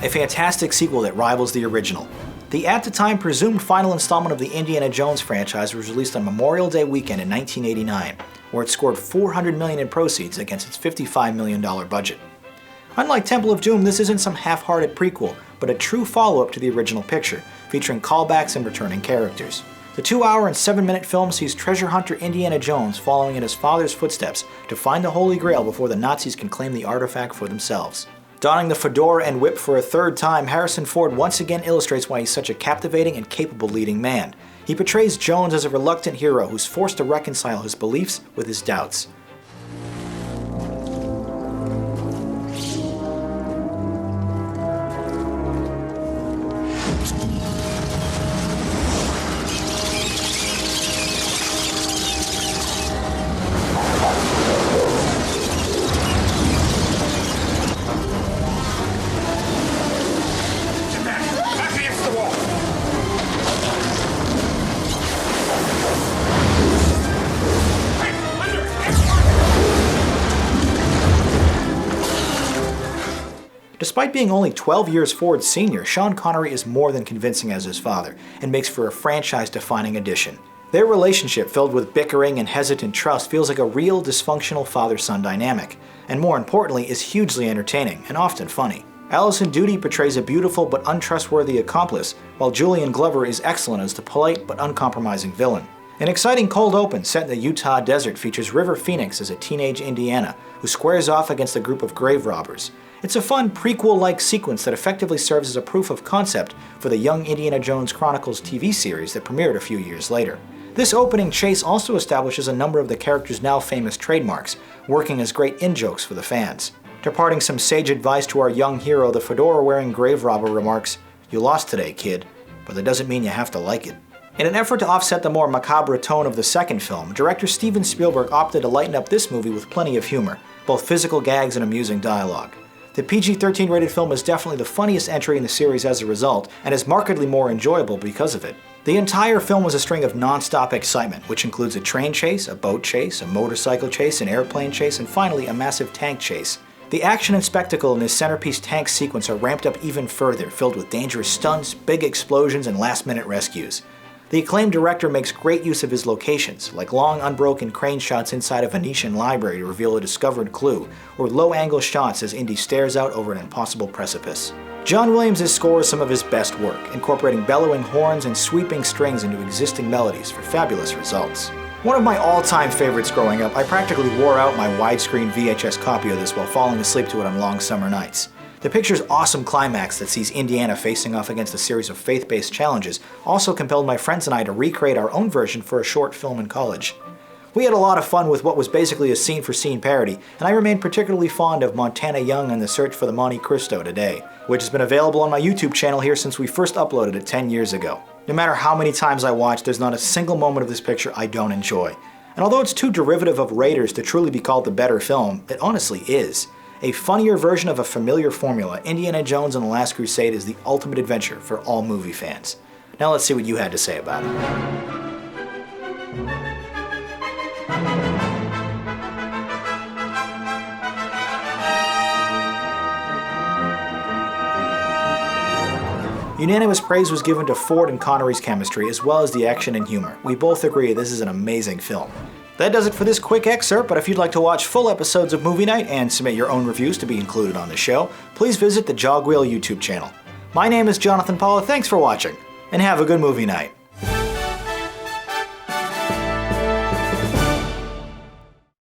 a fantastic sequel that rivals the original. The at the time presumed final installment of the Indiana Jones franchise was released on Memorial Day weekend in 1989, where it scored $400 million in proceeds against its $55 million budget. Unlike Temple of Doom, this isn't some half-hearted prequel, but a true follow-up to the original picture, featuring callbacks and returning characters. The 2-hour and 7-minute film sees treasure hunter Indiana Jones following in his father's footsteps to find the Holy Grail before the Nazis can claim the artifact for themselves. Donning the fedora and whip for a third time, Harrison Ford once again illustrates why he's such a captivating and capable leading man. He portrays Jones as a reluctant hero who's forced to reconcile his beliefs with his doubts. Despite being only 12 years Ford's senior, Sean Connery is more than convincing as his father, and makes for a franchise-defining addition. Their relationship, filled with bickering and hesitant trust, feels like a real dysfunctional father-son dynamic, and more importantly is hugely entertaining and often funny. Alison Doody portrays a beautiful but untrustworthy accomplice, while Julian Glover is excellent as the polite but uncompromising villain. An exciting cold open set in the Utah desert features River Phoenix as a teenage Indiana who squares off against a group of grave robbers. It's a fun prequel-like sequence that effectively serves as a proof of concept for the Young Indiana Jones Chronicles TV series that premiered a few years later. This opening chase also establishes a number of the character's now famous trademarks, working as great in-jokes for the fans. Departing some sage advice to our young hero, the fedora-wearing grave robber remarks, "You lost today, kid, but that doesn't mean you have to like it." In an effort to offset the more macabre tone of the second film, director Steven Spielberg opted to lighten up this movie with plenty of humor, both physical gags and amusing dialogue. The PG-13 rated film is definitely the funniest entry in the series as a result, and is markedly more enjoyable because of it. The entire film was a string of non-stop excitement, which includes a train chase, a boat chase, a motorcycle chase, an airplane chase, and finally a massive tank chase. The action and spectacle in this centerpiece tank sequence are ramped up even further, filled with dangerous stunts, big explosions, and last-minute rescues. The acclaimed director makes great use of his locations, like long unbroken crane shots inside a Venetian library to reveal a discovered clue, or low-angle shots as Indy stares out over an impossible precipice. John Williams' score is some of his best work, incorporating bellowing horns and sweeping strings into existing melodies for fabulous results. One of my all-time favorites growing up, I practically wore out my widescreen VHS copy of this while falling asleep to it on long summer nights. The picture's awesome climax that sees Indiana facing off against a series of faith-based challenges also compelled my friends and I to recreate our own version for a short film in college. We had a lot of fun with what was basically a scene-for-scene parody, and I remain particularly fond of Montana Young and the Search for the Monte Cristo today, which has been available on my YouTube channel here since we first uploaded it 10 years ago. No matter how many times I watch, there's not a single moment of this picture I don't enjoy. And although it's too derivative of Raiders to truly be called the better film, it honestly is. A funnier version of a familiar formula, Indiana Jones and the Last Crusade is the ultimate adventure for all movie fans. Now let's see what you had to say about it. Unanimous praise was given to Ford and Connery's chemistry, as well as the action and humor. We both agree this is an amazing film. That does it for this quick excerpt, but if you'd like to watch full episodes of Movie Night and submit your own reviews to be included on the show, please visit the Jogwheel YouTube channel. My name is Jonathan Paula, thanks for watching, and have a good movie night.